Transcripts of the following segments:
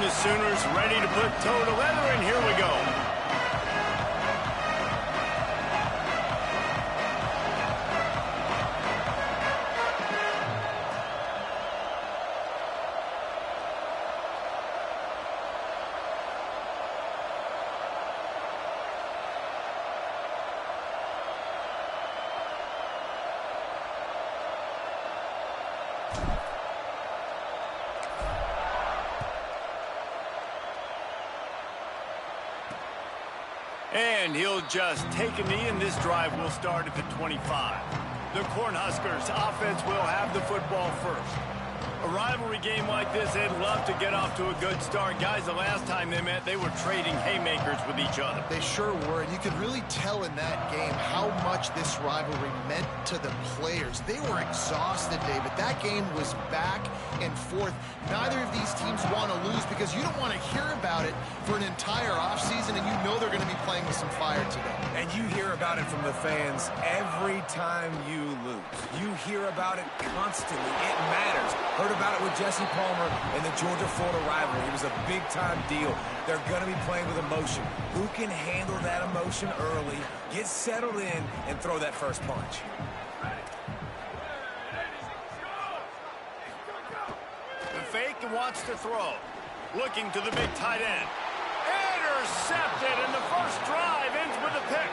the Sooners ready to put toe to leather, and here we go. And he'll just take a knee, and this drive will start at the 25. The Cornhuskers offense will have the football first. A rivalry game like this, they'd love to get off to a good start. Guys, the last time they met, they were trading haymakers with each other. They sure were, and you could really tell in that game how much this rivalry meant to the players. They were exhausted, David. That game was back and forth. Neither of these teams want to lose because you don't want to hear about it for an entire offseason, and you know they're going to be playing with some fire today. And you hear about it from the fans every time you lose. You hear about it constantly. It matters. Heard about it with Jesse Palmer and the Georgia-Florida rivalry. It was a big-time deal. They're going to be playing with emotion. Who can handle that emotion early, get settled in, and throw that first punch? The fake and wants to throw. Looking to the big tight end. Intercepted, and the first drive ends with a pick.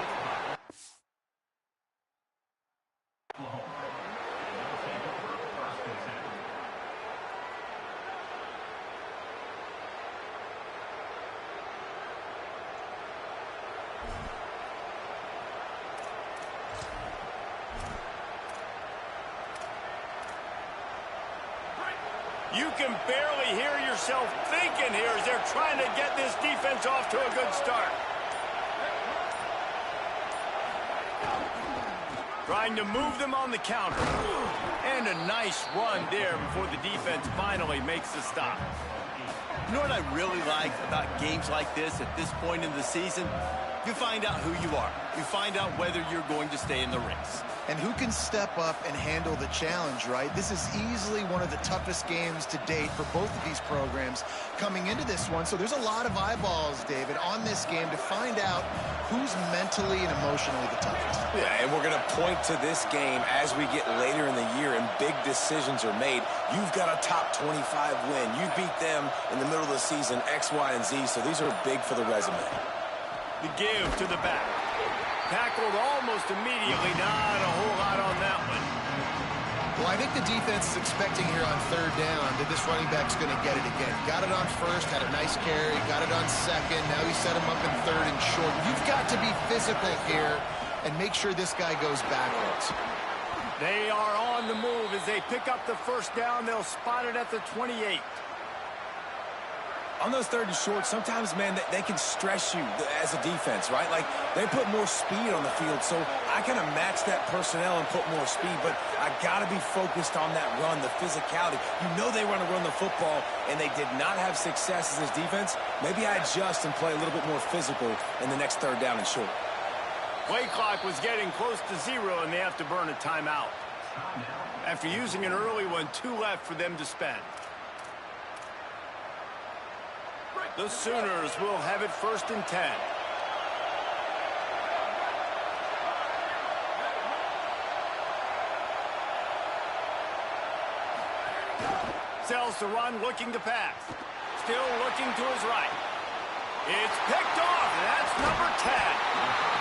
You can barely hear yourself thinking here as they're trying to get this defense off to a good start. Trying to move them on the counter. And a nice run there before the defense finally makes the stop. You know what I really like about games like this at this point in the season? You find out who you are. You find out whether you're going to stay in the race. And who can step up and handle the challenge, right? This is easily one of the toughest games to date for both of these programs coming into this one. So there's a lot of eyeballs, David, on this game to find out who's mentally and emotionally the toughest. Yeah, and we're going to point to this game as we get later in the year and big decisions are made. You've got a top 25 win. You beat them in the middle of the season, X, Y, and Z, so these are big for the resume. The give to the back. Tackled almost immediately. Not a whole lot on that one. Well, I think the defense is expecting here on third down that this running back's going to get it again. Got it on first, had a nice carry, got it on second. Now he set him up in third and short. You've got to be physical here and make sure this guy goes backwards. They are on the move as they pick up the first down. They'll spot it at the 28. On those third and short, sometimes, man, they can stress you as a defense, right? Like, they put more speed on the field, so I kind of match that personnel and put more speed, but I got to be focused on that run, the physicality. You know they want to run the football, and they did not have success as this defense. Maybe I adjust and play a little bit more physical in the next third down and short. Play clock was getting close to 0, and they have to burn a timeout. After using an early one, 2 left for them to spend. The Sooners will have it 1st and 10. Sells to run, looking to pass. Still looking to his right. It's picked off. That's number 10.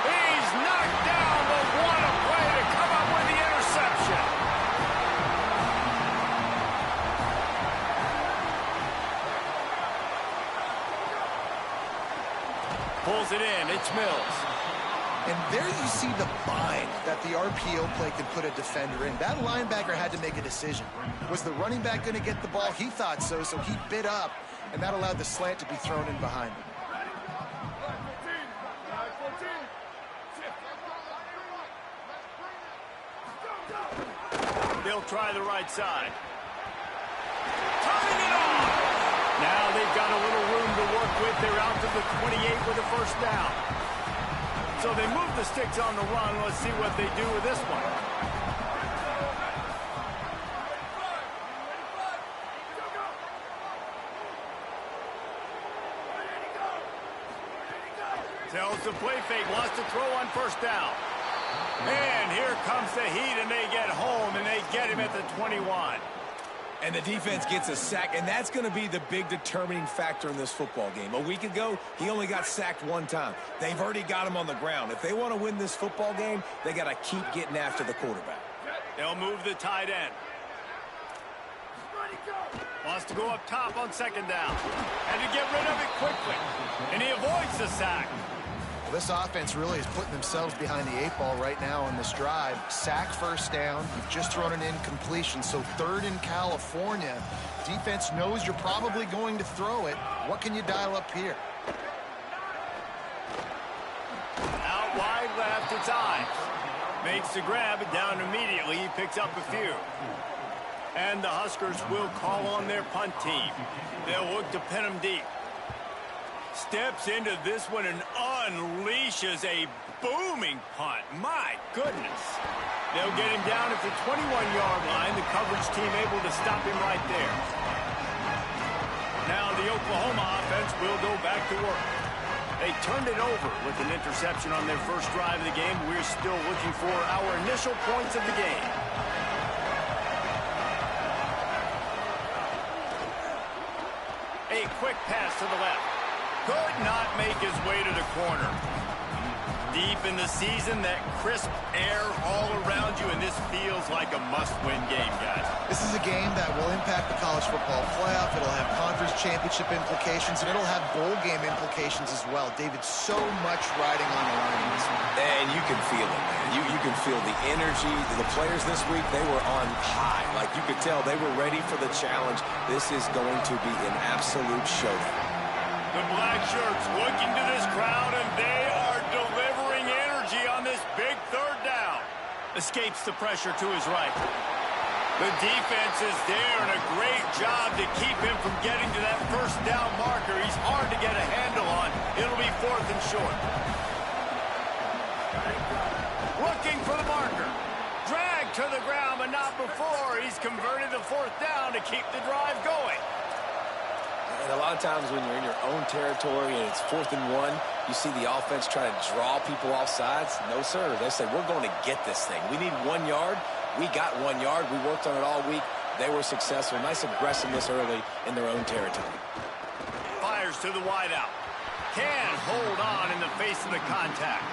He's knocked down, but what a play to come up with the interception. Pulls it in. It's Mills. And there you see the bind that the RPO play can put a defender in. That linebacker had to make a decision. Was the running back going to get the ball? He thought so, so he bit up, and that allowed the slant to be thrown in behind him. They'll try the right side. Turning it off! Now they've got a little room to work with. They're out to the 28 with a first down. So they move the sticks on the run. Let's see what they do with this one. Tells the play fake, wants to throw on first down. And here comes the heat, and they get home, and they get him at the 21. And the defense gets a sack, and that's going to be the big determining factor in this football game. A week ago, he only got sacked one time. They've already got him on the ground. If they want to win this football game, they got to keep getting after the quarterback. They'll move the tight end. Wants to go up top on second down. And to get rid of it quickly. And he avoids the sack. Well, this offense really is putting themselves behind the 8 ball right now on this drive. Sack first down. You've just thrown an incompletion. So 3rd in California. Defense knows you're probably going to throw it. What can you dial up here? Out wide left, it's Ives. Makes the grab, down immediately. He picks up a few. And the Huskers will call on their punt team. They'll look to pin them deep. Steps into this one and unleashes a booming punt. My goodness. They'll get him down at the 21-yard line. The coverage team able to stop him right there. Now the Oklahoma offense will go back to work. They turned it over with an interception on their first drive of the game. We're still looking for our initial points of the game. A quick pass to the left. Could not make his way to the corner. Deep in the season, that crisp air all around you, and this feels like a must-win game, guys. This is a game that will impact the college football playoff. It'll have conference championship implications, and it'll have bowl game implications as well. David, so much riding on the line in this one. And you can feel it, man. You can feel the energy. The players this week, they were on high. Like you could tell, they were ready for the challenge. This is going to be an absolute showdown. The black shirts looking to this crowd, and they are delivering energy on this big 3rd down. Escapes the pressure to his right. The defense is there, and a great job to keep him from getting to that first down marker. He's hard to get a handle on. It'll be 4th and short. Looking for the marker. Dragged to the ground, but not before. He's converted the 4th down to keep the drive going. And a lot of times when you're in your own territory and it's 4th and 1, you see the offense try to draw people off sides. No, sir. They say, we're going to get this thing. We need 1 yard. We got 1 yard. We worked on it all week. They were successful. Nice aggressiveness early in their own territory. Fires to the wideout. Can hold on in the face of the contact.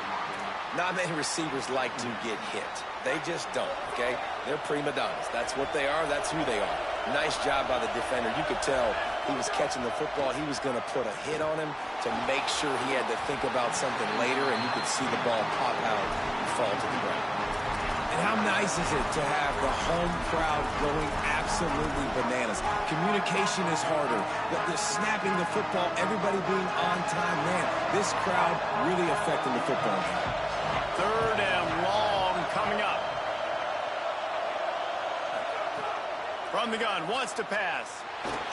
Not many receivers like to get hit. They just don't, okay? They're prima donnas. That's what they are. That's who they are. Nice job by the defender. You could tell he was catching the football. He was going to put a hit on him to make sure he had to think about something later, and you could see the ball pop out and fall to the ground. And how nice is it to have the home crowd going absolutely bananas? Communication is harder. The snapping the football, everybody being on time, man, this crowd really affecting the football game. 3rd and long coming up. From the gun, wants to pass.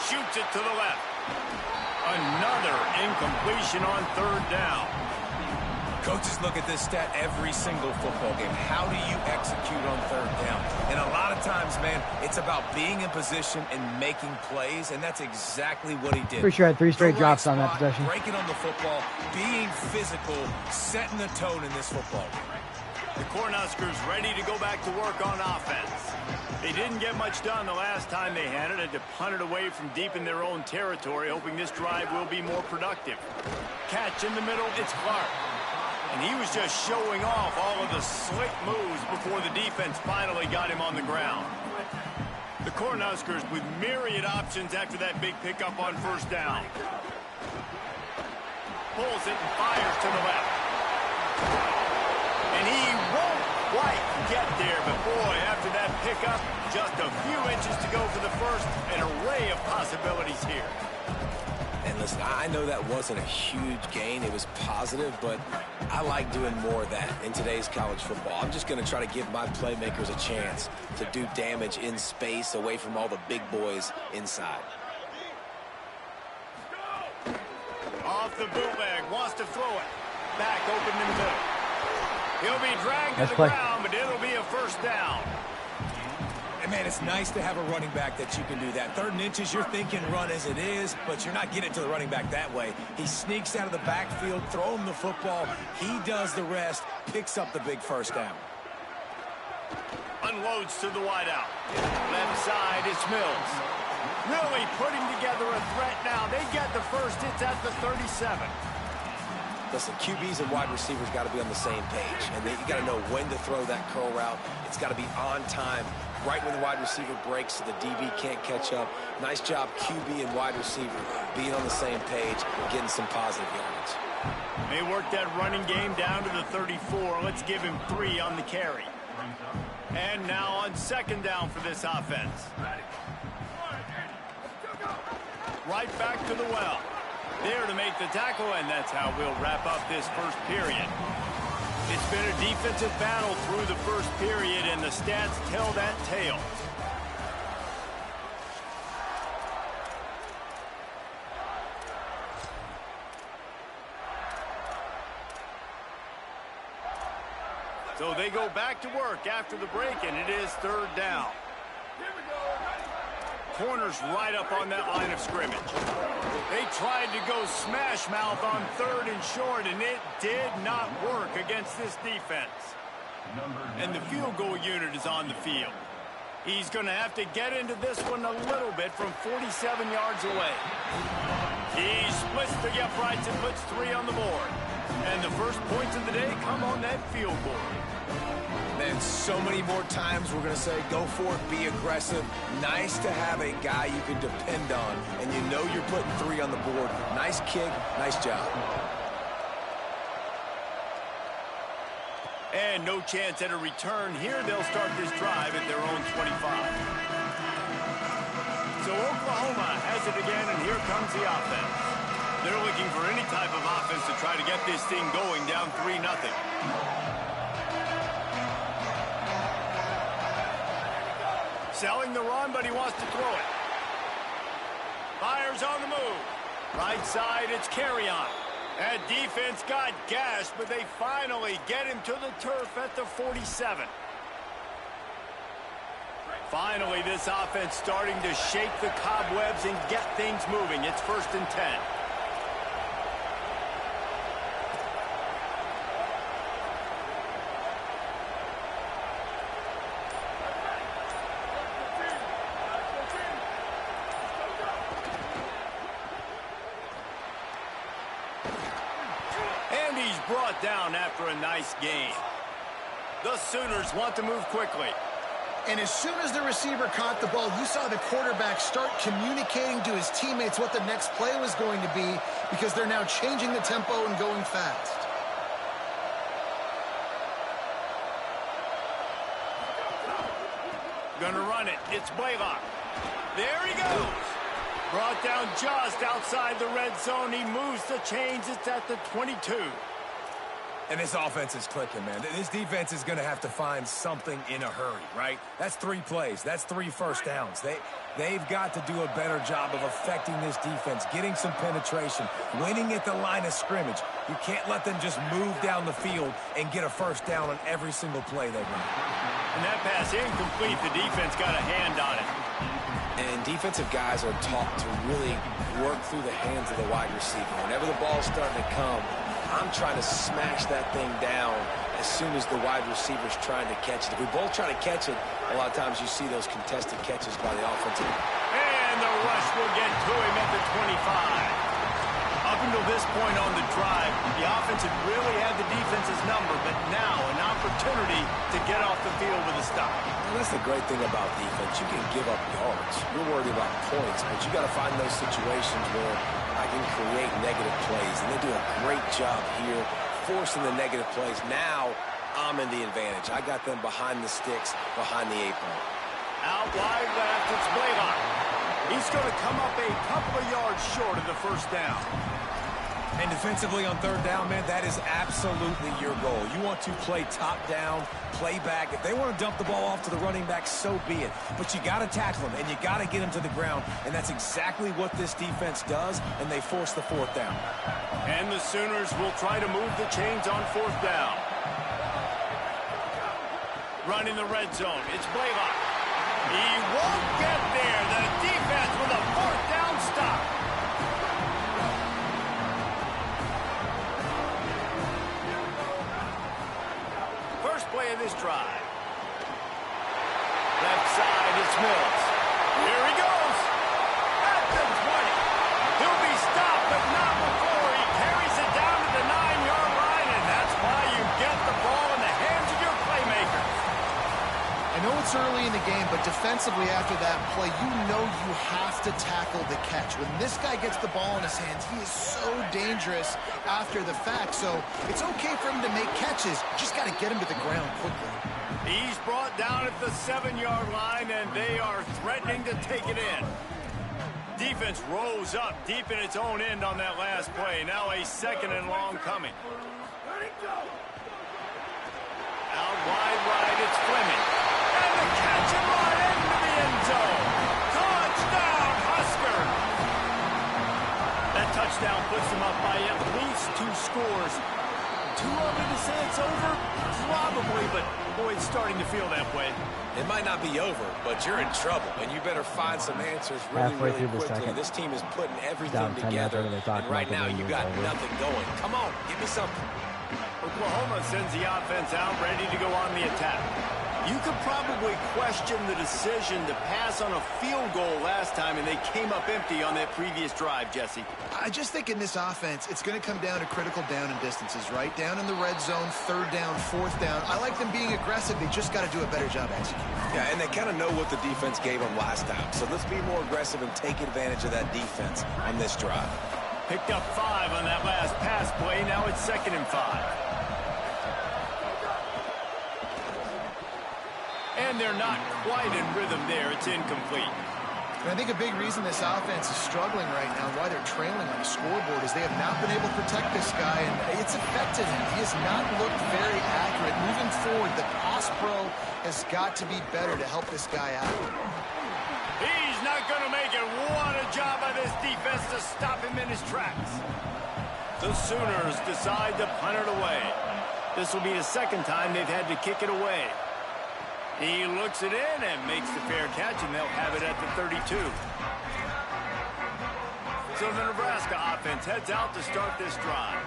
Shoots it to the left. Another incompletion on 3rd down. Coaches look at this stat every single football game. How do you execute on 3rd down? And a lot of times, man, it's about being in position and making plays, and that's exactly what he did. Pretty sure I had 3 straight The drops right on that spot, possession. breaking on the football, being physical, setting the tone in this football game. The Cornhuskers ready to go back to work on offense. They didn't get much done the last time they had it. Had to punt it away from deep in their own territory, hoping this drive will be more productive. Catch in the middle, it's Clark. And he was just showing off all of the slick moves before the defense finally got him on the ground. The Cornhuskers with myriad options after that big pickup on first down. Pulls it and fires to the left. And he won't quite get there, but boy, after that pickup, just a few inches to go for the first. An array of possibilities here. And listen, I know that wasn't a huge gain. It was positive, but I like doing more of that in today's college football. I'm just going to try to give my playmakers a chance to do damage in space away from all the big boys inside. Off the bootleg, wants to throw it. Back open in the middle. He'll be dragged to the ground, but it'll be a first down. Man, it's nice to have a running back that you can do that. 3rd and inches, you're thinking run as it is, but you're not getting to the running back that way. He sneaks out of the backfield, throw him the football. He does the rest, picks up the big first down. Unloads to the wideout. Left side, it's Mills. Really putting together a threat now. They get the first. It's at the 37. Listen, QBs and wide receivers got to be on the same page, and you got to know when to throw that curl route. It's got to be on time, right when the wide receiver breaks so the DB can't catch up. Nice job, QB and wide receiver, being on the same page and getting some positive yards. They work that running game down to the 34. Let's give him 3 on the carry. And now on 2nd down for this offense. Right back to the well. There to make the tackle, and that's how we'll wrap up this first period. It's been a defensive battle through the first period, and the stats tell that tale. So they go back to work after the break, and it is 3rd down. Corners right up on that line of scrimmage. They tried to go smash mouth on 3rd and short, and it did not work against this defense. And the field goal unit is on the field. He's going to have to get into this one a little bit from 47 yards away. He splits the uprights and puts 3 on the board. And the first points of the day come on that field goal. Man, so many more times we're going to say, go for it, be aggressive. Nice to have a guy you can depend on, and you know you're putting 3 on the board. Nice kick, nice job. And no chance at a return here. They'll start this drive at their own 25. So Oklahoma has it again, and here comes the offense. They're looking for any type of offense to try to get this thing going down 3-0. Selling the run, but he wants to throw it. Fires on the move. Right side, it's Carry-On. That defense got gashed, but they finally get him to the turf at the 47. Finally, this offense starting to shake the cobwebs and get things moving. It's 1st and 10. Brought down after a nice game. The Sooners want to move quickly. And as soon as the receiver caught the ball, you saw the quarterback start communicating to his teammates what the next play was going to be, because they're now changing the tempo and going fast. Gonna run it. It's Blaylock. There he goes. Brought down just outside the red zone. He moves the chains. It's at the 22. And this offense is clicking, man. This defense is going to have to find something in a hurry, right? That's 3 plays. That's 3 first downs. They've got to do a better job of affecting this defense, getting some penetration, winning at the line of scrimmage. You can't let them just move down the field and get a first down on every single play they run. And that pass incomplete. The defense got a hand on it. And defensive guys are taught to really work through the hands of the wide receiver. Whenever the ball's starting to come, I'm trying to smash that thing down as soon as the wide receiver's trying to catch it. If we both try to catch it, a lot of times you see those contested catches by the offensive. And the rush will get to him at the 25. Up until this point on the drive, the offense had really had the defense's number, but now an opportunity to get off the field with a stop. And that's the great thing about defense. You can give up yards. You're worried about points, but you got to find those situations where I can create negative plays. And they do a great job here, forcing the negative plays. Now I'm in the advantage. I got them behind the sticks, behind the apron. Out wide left, it's Blaylock. He's going to come up a couple of yards short of the first down. And defensively on 3rd down, man, that is absolutely your goal. You want to play top down, play back. If they want to dump the ball off to the running back, so be it. But you got to tackle them, and you got to get them to the ground. And that's exactly what this defense does, and they force the 4th down. And the Sooners will try to move the chains on 4th down. Running the red zone. It's Blaylock. He won't get there. The defense with a fourth down stop. First play of this drive. Left side, it's Mills. Here he goes. At the 20. He'll be stopped, but not before he carries it down to the 9-yard line, and that's why you get the ball in the hands of your playmakers. I know it's early in the game, but defensively after that play, you know you have to tackle the catch. When this guy gets the ball in his hands, he is so dangerous after the fact. So it's okay for him to make catches. Just got to get him to the ground quickly. He's brought down at the 7-yard line, and they are threatening to take it in. Defense rose up deep in its own end on that last play. Now a 2nd and long coming. Out wide right, it's Fleming. And the catch and run into the end zone. Touchdown, Huskers! That touchdown puts them up by at least 2 scores. Too early to say it's over? Probably, but boy, it's starting to feel that way. It might not be over, but you're in trouble, and you better find some answers really quickly. This team is putting everything together, and right now you got nothing going. Come on, give me something. Oklahoma sends the offense out, ready to go on the attack. You could probably question the decision to pass on a field goal last time, and they came up empty on that previous drive, Jesse. I just think in this offense, it's going to come down to critical down and distances, right? Down in the red zone, 3rd down, 4th down. I like them being aggressive. They just got to do a better job executing. Yeah, and they kind of know what the defense gave them last time. So let's be more aggressive and take advantage of that defense on this drive. Picked up 5 on that last pass play. Now it's 2nd and 5. And they're not quite in rhythm there. It's incomplete. And I think a big reason this offense is struggling right now, why they're trailing on the scoreboard, is they have not been able to protect this guy, and it's affected him. He has not looked very accurate. Moving forward, the pass pro has got to be better to help this guy out. He's not going to make it. What a job by this defense to stop him in his tracks. The Sooners decide to punt it away. This will be the 2nd time they've had to kick it away. He looks it in and makes the fair catch, and they'll have it at the 32. So the Nebraska offense heads out to start this drive.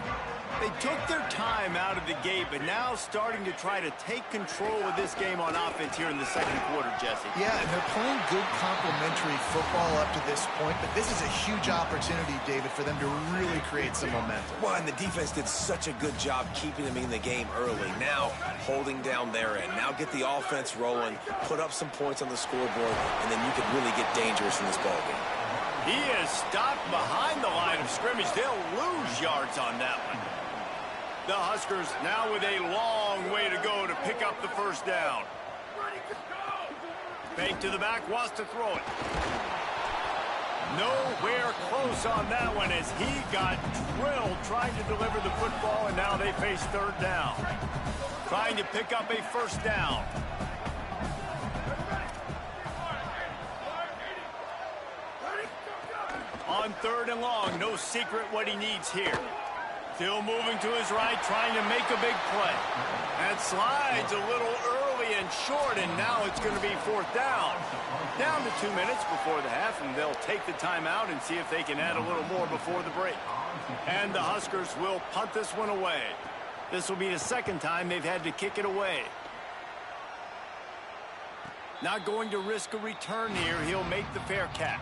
They took their time out of the gate, but now starting to try to take control of this game on offense here in the 2nd quarter, Jesse. Yeah, and they're playing good complementary football up to this point, but this is a huge opportunity, David, for them to really create some momentum. Well, and the defense did such a good job keeping them in the game early. Now, holding down their end. Now get the offense rolling, put up some points on the scoreboard, and then you can really get dangerous in this ballgame. He is stopped behind the line of scrimmage. They'll lose yards on that one. The Huskers now with a long way to go to pick up the 1st down. Fake to the back, wants to throw it. Nowhere close on that one as he got drilled trying to deliver the football, and now they face 3rd down. Trying to pick up a 1st down. On 3rd and long, no secret what he needs here. Still moving to his right, trying to make a big play. That slides a little early and short, and now it's going to be 4th down. Down to 2 minutes before the half, and they'll take the timeout and see if they can add a little more before the break. And the Huskers will punt this one away. This will be the 2nd time they've had to kick it away. Not going to risk a return here. He'll make the fair catch.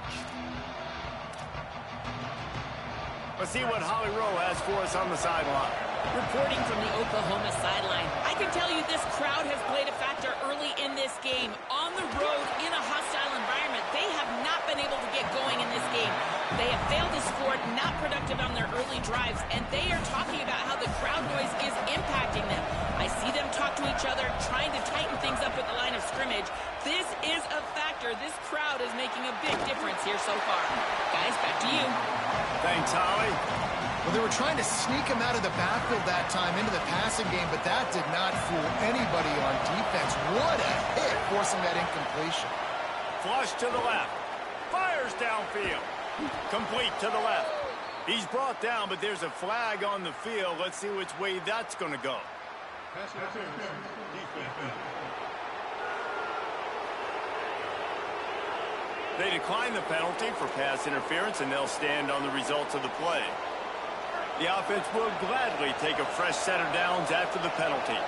Let's see what Holly Rowe has for us on the sideline. Reporting from the Oklahoma sideline, I can tell you this crowd has played a factor early in this game. On the road, in a hostile environment, they have not been able to get going in this game. They have failed to score, not productive on their early drives, and they are talking about how the crowd noise is impacting them. I see them talk to each other, trying to tighten things up at the line of scrimmage. This is a factor. This crowd is making a big difference here so far. Guys, back to you. Thanks, Holly. Well, they were trying to sneak him out of the backfield that time into the passing game, but that did not fool anybody on defense. What a hit, forcing that incompletion. Flush to the left. Fires downfield. Complete to the left. He's brought down, but there's a flag on the field. Let's see which way that's going to go. They decline the penalty for pass interference, and they'll stand on the results of the play. The offense will gladly take a fresh set of downs after the penalty.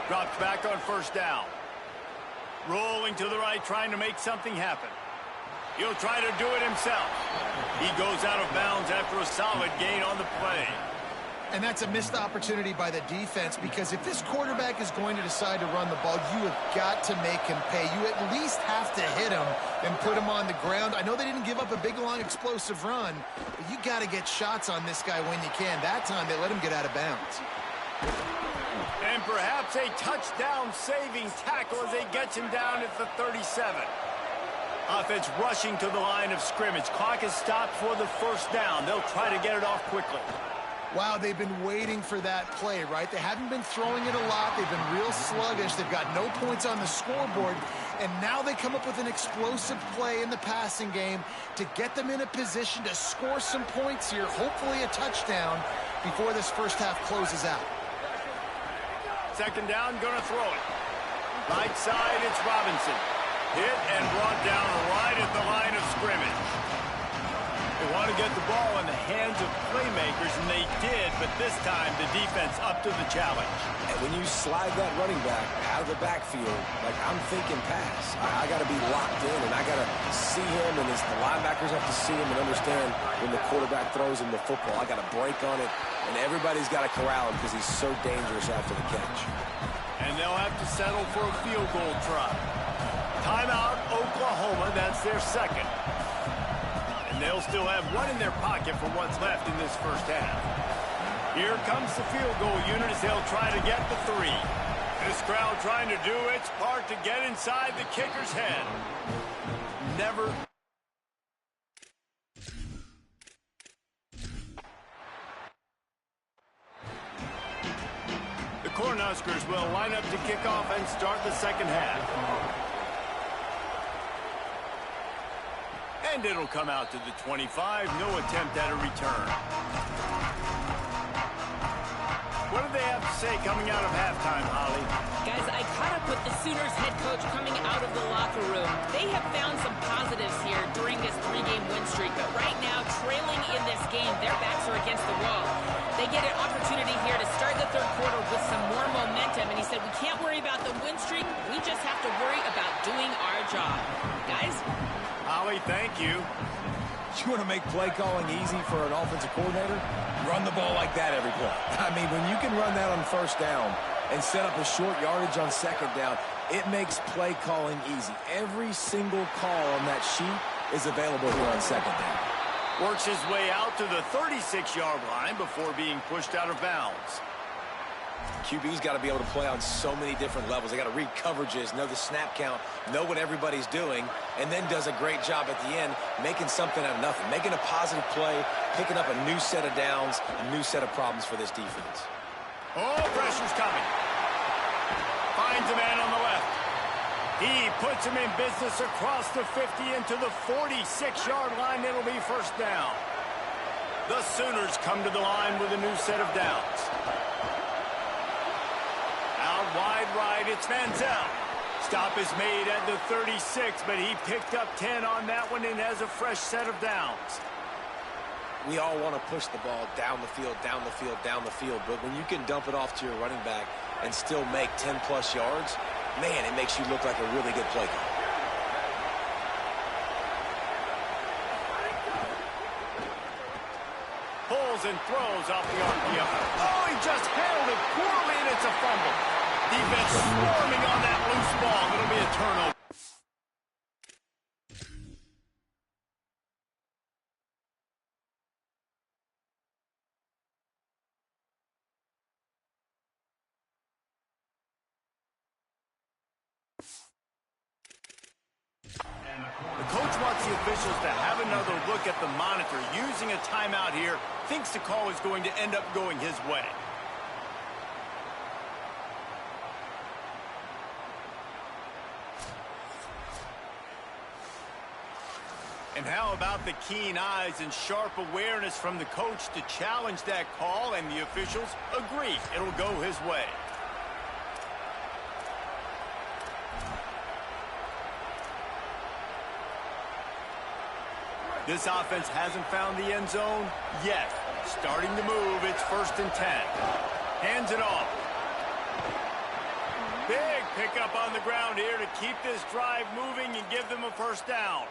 Drops back on first down. Rolling to the right, trying to make something happen. He'll try to do it himself. He goes out of bounds after a solid gain on the play. And that's a missed opportunity by the defense, because if this quarterback is going to decide to run the ball, you have got to make him pay. You at least have to hit him and put him on the ground. I know they didn't give up a big, long, explosive run, but you got to get shots on this guy when you can. That time, they let him get out of bounds. And perhaps a touchdown-saving tackle as they get him down at the 37. Offense rushing to the line of scrimmage. Clock is stopped for the first down. They'll try to get it off quickly. Wow, they've been waiting for that play, right? They haven't been throwing it a lot. They've been real sluggish. They've got no points on the scoreboard. And now they come up with an explosive play in the passing game to get them in a position to score some points here, hopefully a touchdown, before this first half closes out. Second down, gonna throw it. Right side, it's Robinson. Hit and brought down right at the line of scrimmage. They want to get the ball in the hands of playmakers, and they did, but this time the defense up to the challenge. And when you slide that running back out of the backfield, like I'm thinking pass, I got to be locked in, and I got to see him, and the linebackers have to see him and understand when the quarterback throws him the football. I got to break on it, and everybody's got to corral him because he's so dangerous after the catch. And they'll have to settle for a field goal try. Timeout, Oklahoma. That's their second. And they'll still have one in their pocket for what's left in this first half. Here comes the field goal unit as they'll try to get the 3. This crowd trying to do its part to get inside the kicker's head. Never. The Cornhuskers will line up to kick off and start the second half. And it'll come out to the 25. No attempt at a return. What do they have to say coming out of halftime, Holly? Guys, I caught up with the Sooners head coach coming out of the locker room. They have found some positives here during this 3-game win streak, but right now, trailing in this game, their backs are against the wall. They get an opportunity here to start the third quarter with some more momentum, and he said, we can't worry about the win streak. We just have to worry about doing our job. Guys? Holly, thank you. You want to make play calling easy for an offensive coordinator? Run the ball like that every play. I mean, when you can run that on first down and set up a short yardage on second down, it makes play calling easy. Every single call on that sheet is available here on second down. Works his way out to the 36-yard line before being pushed out of bounds. QB's got to be able to play on so many different levels. They got to read coverages, know the snap count, know what everybody's doing, and then does a great job at the end making something out of nothing, making a positive play, picking up a new set of downs, a new set of problems for this defense. Oh, pressure's coming. Finds a man on the left. He puts him in business across the 50 into the 46-yard line. It'll be first down. The Sooners come to the line with a new set of downs. Out wide right, it's Manziel. Stop is made at the 36, but he picked up 10 on that one and has a fresh set of downs. We all want to push the ball down the field, down the field, down the field, but when you can dump it off to your running back and still make 10-plus yards, man, it makes you look like a really good play call. Pulls and throws off the RPO. Oh, he just handled it poorly, and it's a fumble. Defense swarming on that loose ball. It'll be a turnover. The coach wants the officials to have another look at the monitor. Using a timeout here, thinks the call is going to end up going his way. And how about the keen eyes and sharp awareness from the coach to challenge that call, and the officials agree it'll go his way. This offense hasn't found the end zone yet. Starting to move, it's 1st and 10. Hands it off. Big pickup on the ground here to keep this drive moving and give them a 1st down.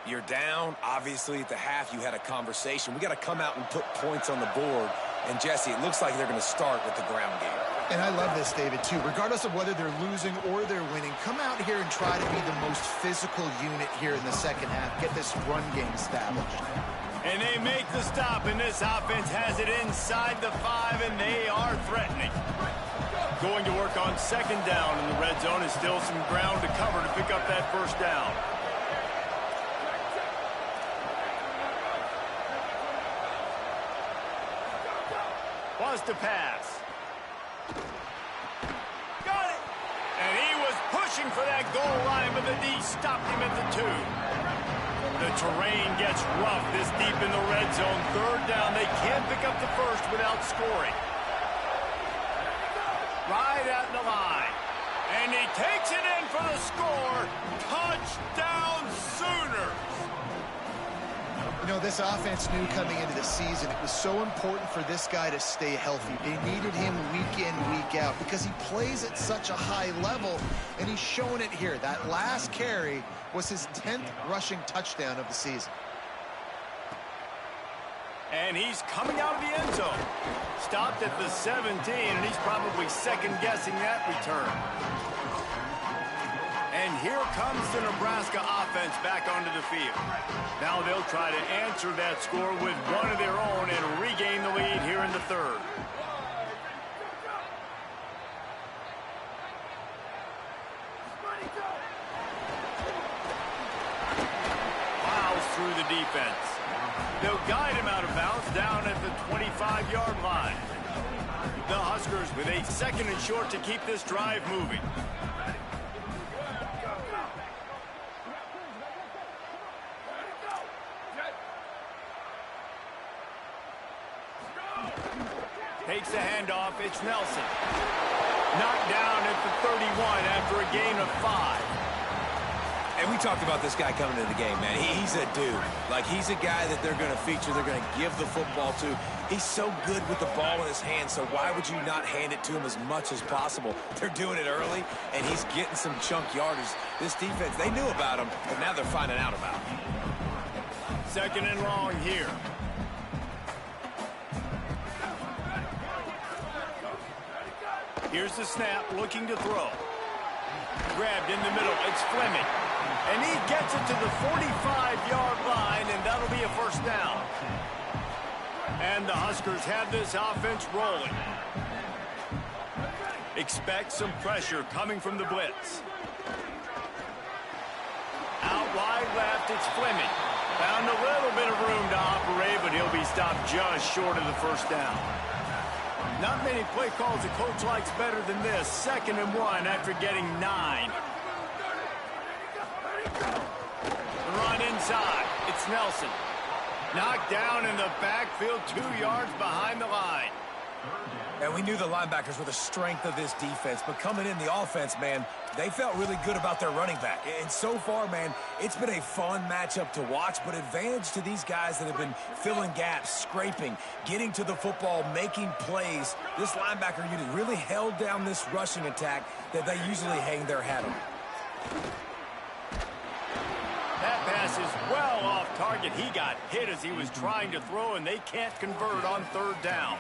You're down. Obviously, at the half, you had a conversation. We got to come out and put points on the board. And, Jesse, it looks like they're going to start with the ground game. And I love this, David, too. Regardless of whether they're losing or they're winning, come out here and try to be the most physical unit here in the second half. Get this run game established. And they make the stop, and this offense has it inside the 5, and they are threatening. Going to work on 2nd down in the red zone is still some ground to cover to pick up that 1st down. Was to pass. Got it! And he was pushing for that goal line, but the D stopped him at the 2. The terrain gets rough this deep in the red zone. 3rd down. They can't pick up the 1st without scoring. Right at the line. And he takes it in for the score. Touchdown Sooners! You know, this offense knew coming into the season it was so important for this guy to stay healthy. They needed him week in, week out because he plays at such a high level, and he's showing it here. That last carry was his 10th rushing touchdown of the season. And he's coming out of the end zone. Stopped at the 17, and he's probably second-guessing that return. And here comes the Nebraska offense back onto the field. Now they'll try to answer that score with one of their own and regain the lead here in the 3rd. Plows through the defense. They'll guide him out of bounds down at the 25-yard line. The Huskers with a 2nd and short to keep this drive moving. Takes the handoff. It's Nelson. Knocked down at the 31 after a gain of 5. And we talked about this guy coming into the game, man. He's a dude. Like, he's a guy that they're going to feature, they're going to give the football to. He's so good with the ball in his hand, so why would you not hand it to him as much as possible? They're doing it early, and he's getting some chunk yardage. This defense, they knew about him, but now they're finding out about him. 2nd and long here. Here's the snap, looking to throw. Grabbed in the middle, it's Fleming. And he gets it to the 45-yard line, and that'll be a 1st down. And the Huskers have this offense rolling. Expect some pressure coming from the blitz. Out wide left, it's Fleming. Found a little bit of room to operate, but he'll be stopped just short of the 1st down. Not many play calls a coach likes better than this. 2nd and 1 after getting 9. The run inside. It's Nelson. Knocked down in the backfield, 2 yards behind the line. And we knew the linebackers were the strength of this defense, but coming in the offense, man, they felt really good about their running back. And so far, man, it's been a fun matchup to watch, but advantage to these guys that have been filling gaps, scraping, getting to the football, making plays. This linebacker unit really held down this rushing attack that they usually hang their hat on. That pass is well off target. He got hit as he was trying to throw, and they can't convert on 3rd down.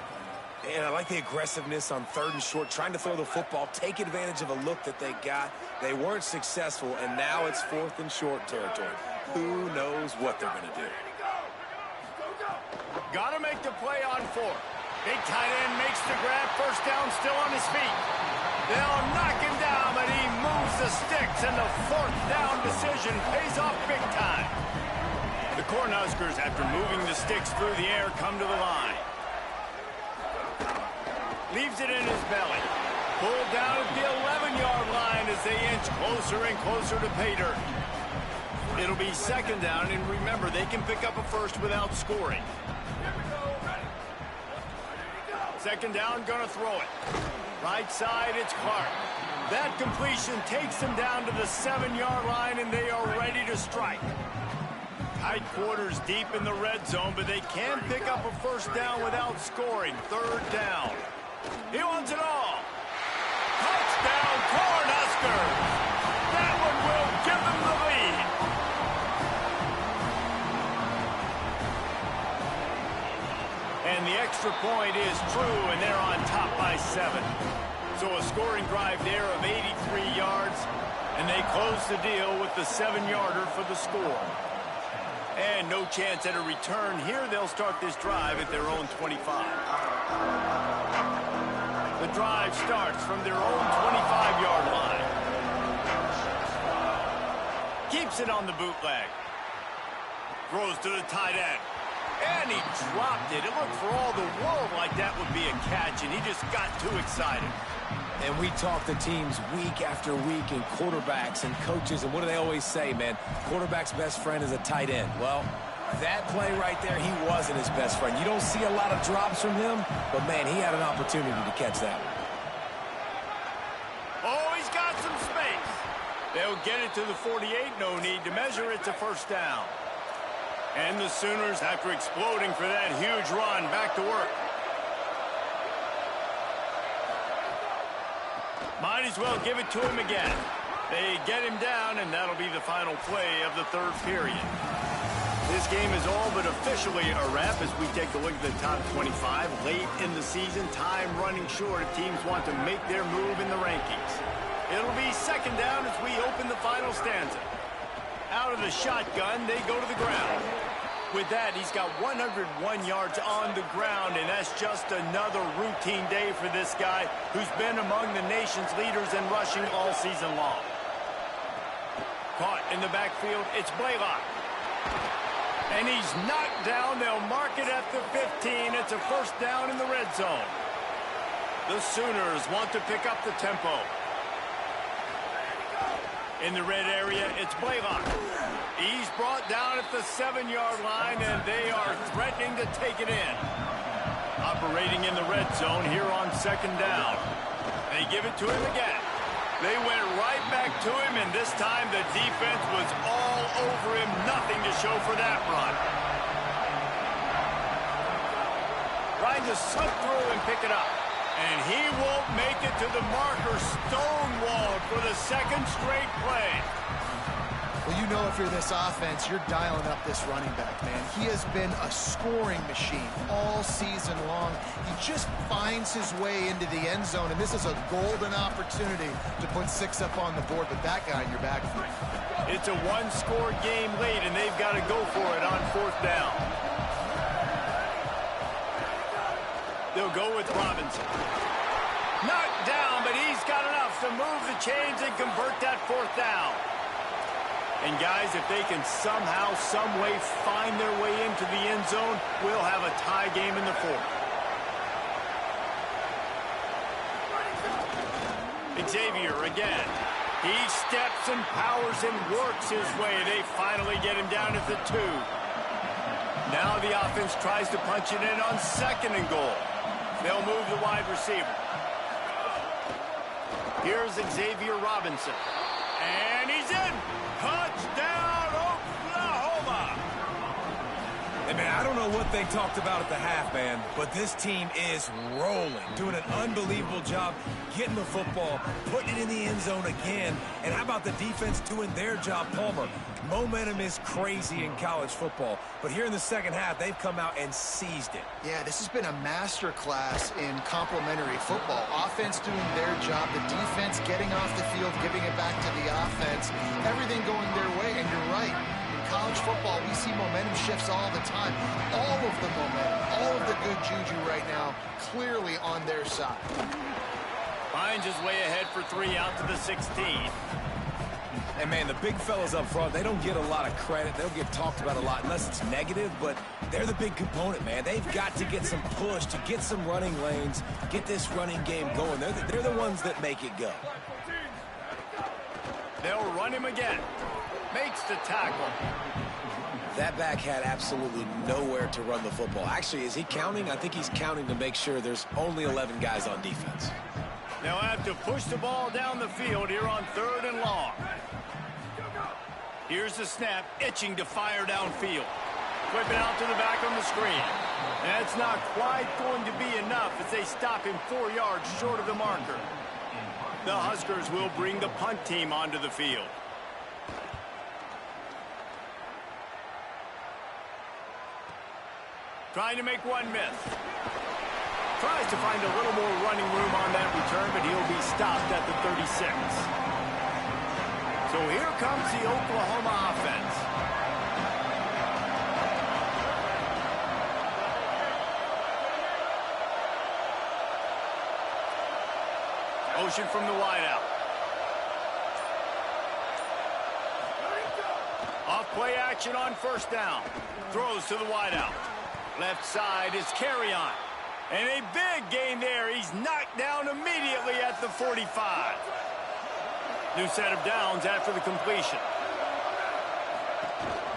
And I like the aggressiveness on 3rd and short, trying to throw the football, take advantage of a look that they got. They weren't successful, and now it's 4th and short territory. Who knows what they're going to do? Got to make the play on 4th. Big tight end makes the grab. 1st down, still on his feet. They'll knock him down, but he moves the sticks, and the 4th down decision pays off big time. The Cornhuskers, after moving the sticks through the air, come to the line. Leaves it in his belly. Pulled down at the 11-yard line as they inch closer and closer to pay dirt. It'll be 2nd down, and remember, they can pick up a 1st without scoring. 2nd down, gonna throw it. Right side, it's Clark. That completion takes them down to the 7-yard line, and they are ready to strike. Tight quarters deep in the red zone, but they can pick up a first down without scoring. Third down. He wants it all. Touchdown, Cornhuskers. That one will give them the lead. And the extra point is true, and they're on top by 7. So a scoring drive there of 83 yards, and they close the deal with the 7-yarder for the score. And no chance at a return here. They'll start this drive at their own 25. The drive starts from their own 25-yard line. Keeps it on the bootleg. Throws to the tight end. And he dropped it. It looked for all the world like that would be a catch, and he just got too excited. And we talk to teams week after week and quarterbacks and coaches, and what do they always say, man? Quarterback's best friend is a tight end. Well, that play right there, he wasn't his best friend. You don't see a lot of drops from him, but, man, he had an opportunity to catch that one. Oh, he's got some space. They'll get it to the 48. No need to measure. It's a first down. And the Sooners, after exploding for that huge run, back to work. Might as well give it to him again. They get him down, and that'll be the final play of the third period. This game is all but officially a wrap as we take a look at the top 25. Late in the season, time running short if teams want to make their move in the rankings. It'll be second down as we open the final stanza. Out of the shotgun, they go to the ground. With that, he's got 101 yards on the ground, and that's just another routine day for this guy who's been among the nation's leaders in rushing all season long. Caught in the backfield, it's Blaylock. And he's knocked down. They'll mark it at the 15. It's a first down in the red zone. The Sooners want to pick up the tempo. In the red area, it's Blaylock. He's brought down at the 7-yard line, and they are threatening to take it in. Operating in the red zone here on second down. They give it to him again. They went right back to him, and this time the defense was all over him. Nothing to show for that run. Trying to slip through and pick it up. And he won't make it to the marker. Stonewalled for the second straight play. Well, you know if you're this offense, you're dialing up this running back, man. He has been a scoring machine all season long. He just finds his way into the end zone, and this is a golden opportunity to put 6 up on the board with that guy in your backfield. It's a one-score game late, and they've got to go for it on fourth down. They'll go with Robinson. Knocked down, but he's got enough to move the chains and convert that fourth down. And, guys, if they can somehow, some way find their way into the end zone, we'll have a tie game in the fourth. Xavier again. He steps and powers and works his way. They finally get him down at the 2. Now the offense tries to punch it in on second and goal. They'll move the wide receiver. Here's Xavier Robinson. And he's in. Touchdown, Oklahoma. Hey, man, I don't know what they talked about at the half, man, but this team is rolling, doing an unbelievable job getting the football, putting it in the end zone again. And how about the defense doing their job, Palmer? Momentum is crazy in college football, but here in the second half, they've come out and seized it. Yeah, this has been a master class in complementary football. Offense doing their job, the defense getting off the field, giving it back to the offense, everything going their way, and you're right. In college football, we see momentum shifts all the time. All of the momentum, all of the good juju right now, clearly on their side. Finds his way ahead for 3 out to the 16. And, man, the big fellas up front, they don't get a lot of credit. They don't get talked about a lot unless it's negative, but they're the big component, man. They've got to get some push, to get some running lanes, get this running game going. They're the ones that make it go. They'll run him again. Makes the tackle. That back had absolutely nowhere to run the football. Actually, is he counting? I think he's counting to make sure there's only 11 guys on defense. They'll have to push the ball down the field here on 3rd and long. Here's the snap, itching to fire downfield. Whip it out to the back on the screen. That's not quite going to be enough as they stop him 4 yards short of the marker. The Huskers will bring the punt team onto the field. Trying to make one miss. Tries to find a little more running room on that return, but he'll be stopped at the 36. So here comes the Oklahoma offense. Motion from the wideout. Off play action on first down. Throws to the wideout. Left side is carry on. And a big gain there. He's knocked down immediately at the 45. New set of downs after the completion.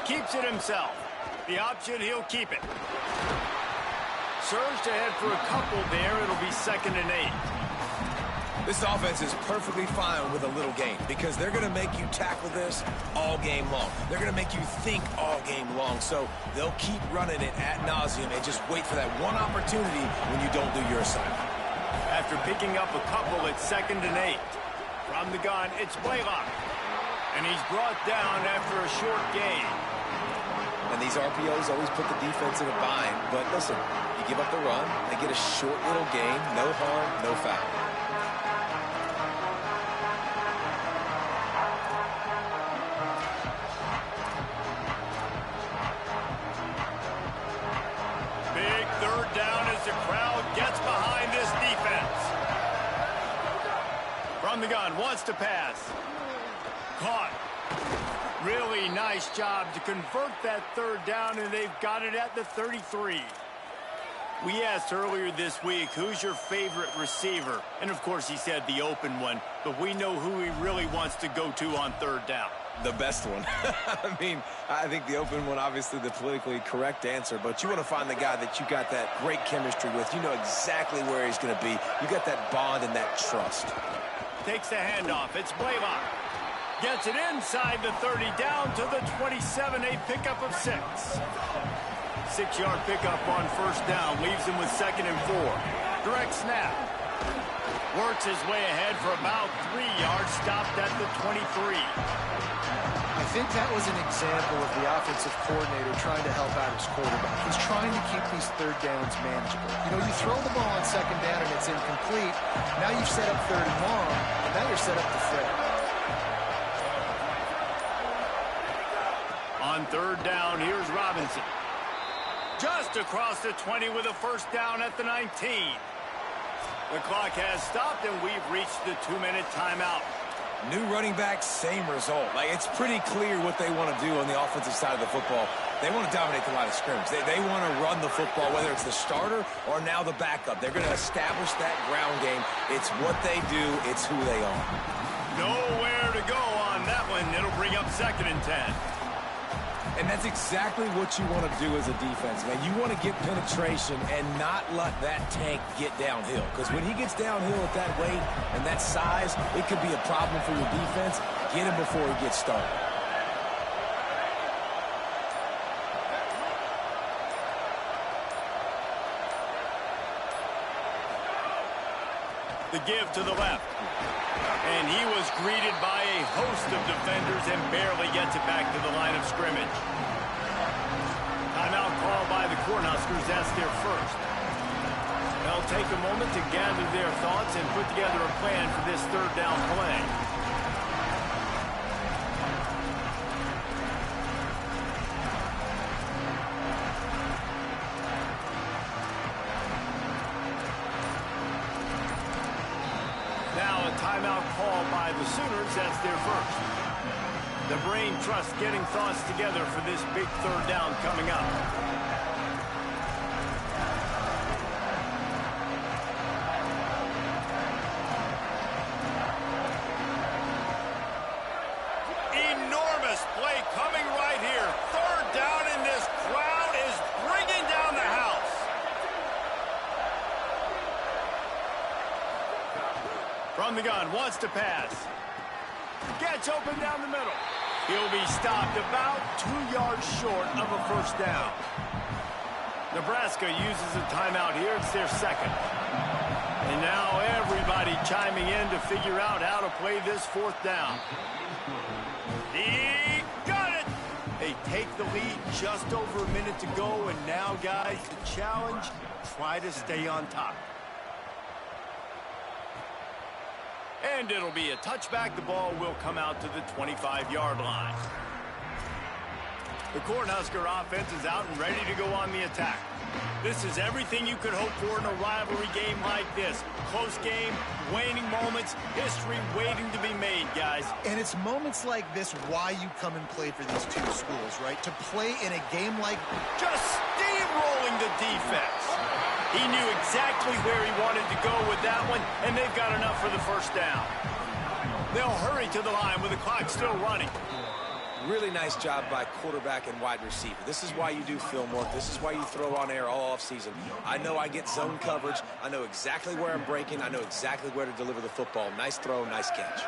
Keeps it himself. The option, he'll keep it. Surged ahead for a couple there. It'll be 2nd and 8. This offense is perfectly fine with a little gain because they're going to make you tackle this all game long. They're going to make you think all game long. So they'll keep running it ad nauseum and just wait for that one opportunity when you don't do your assignment. After picking up a couple, it's 2nd and 8. From the gun, it's Blaylock. And he's brought down after a short gain. And these RPOs always put the defense in a bind. But listen, you give up the run, they get a short little gain, no harm, no foul. Big 3rd down as the crowd gets behind this defense. From the gun, wants to pass. Caught. Really nice job to convert that 3rd down, and they've got it at the 33. We asked earlier this week, who's your favorite receiver? And, of course, he said the open one, but we know who he really wants to go to on 3rd down. The best one. I mean, I think the open one, obviously the politically correct answer, but you want to find the guy that you got that great chemistry with. You know exactly where he's going to be. You got that bond and that trust. Takes the handoff. It's Blaylock. Gets it inside the 30, down to the 27, a pickup of 6. 6-yard pickup on first down, leaves him with 2nd and 4. Direct snap. Works his way ahead for about 3 yards, stopped at the 23. I think that was an example of the offensive coordinator trying to help out his quarterback. He's trying to keep these 3rd downs manageable. You know, you throw the ball on 2nd down and it's incomplete. Now you've set up 3rd and long, and now you're set up to fail. On 3rd down, here's Robinson. Just across the 20 with a first down at the 19. The clock has stopped, and we've reached the 2-minute timeout. New running back, same result. Like, it's pretty clear what they want to do on the offensive side of the football. They want to dominate the line of scrimmage. They want to run the football, whether it's the starter or now the backup. They're going to establish that ground game. It's what they do. It's who they are. Nowhere to go on that one. It'll bring up 2nd and 10. And that's exactly what you want to do as a defense, man. You want to get penetration and not let that tank get downhill. Because when he gets downhill at that weight and that size, it could be a problem for your defense. Get him before he gets started. The give to the left. And he was greeted by a host of defenders and barely gets it back to the line of scrimmage. Timeout called by the Cornhuskers. That's their first. They'll take a moment to gather their thoughts and put together a plan for this 3rd down play. Now a timeout call by the Sooners. That's their first. The brain trust getting thoughts together for this big 3rd down coming up. Enormous play coming right here. 3rd down, and this crowd is bringing down the house. From the gun, wants to pass. Gets open down the middle. He'll be stopped about 2 yards short of a first down. Nebraska uses a timeout here. It's their second. And now everybody chiming in to figure out how to play this fourth down. He got it! They take the lead just over a minute to go, and now, guys, the challenge, try to stay on top. And it'll be a touchback. The ball will come out to the 25-yard line. The Cornhusker offense is out and ready to go on the attack. This is everything you could hope for in a rivalry game like this. Close game, waning moments, history waiting to be made, guys. And it's moments like this why you come and play for these two schools, right? To play in a game like... Just steamrolling the defense. He knew exactly where he wanted to go with that one, and they've got enough for the first down. They'll hurry to the line with the clock still running. Really nice job by quarterback and wide receiver. This is why you do film work. This is why you throw on air all offseason. I know I get zone coverage. I know exactly where I'm breaking. I know exactly where to deliver the football. Nice throw, nice catch.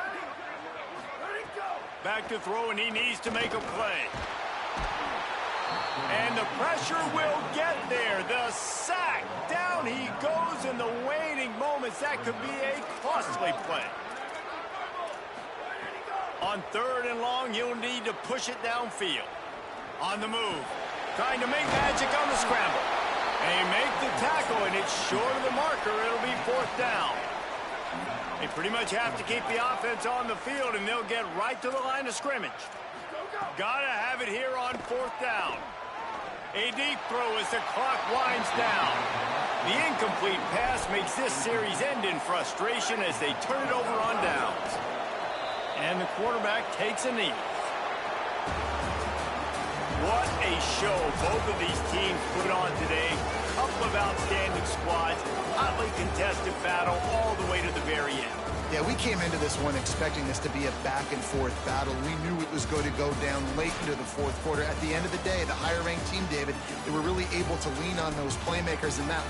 Back to throw, and he needs to make a play. And the pressure will get there. The sack. Down he goes in the waning moments. That could be a costly play. On 3rd and long, you'll need to push it downfield. On the move. Trying to make magic on the scramble. They make the tackle, and it's short of the marker. It'll be 4th down. They pretty much have to keep the offense on the field, and they'll get right to the line of scrimmage. Gotta have it here on 4th down. A deep throw as the clock winds down. The incomplete pass makes this series end in frustration as they turn it over on downs. And the quarterback takes a knee. What a show both of these teams put on today. Couple of outstanding squads. Hotly contested battle all the way to the very end. Yeah, we came into this one expecting this to be a back-and-forth battle. We knew it was going to go down late into the fourth quarter. At the end of the day, the higher-ranked team, David, they were really able to lean on those playmakers in that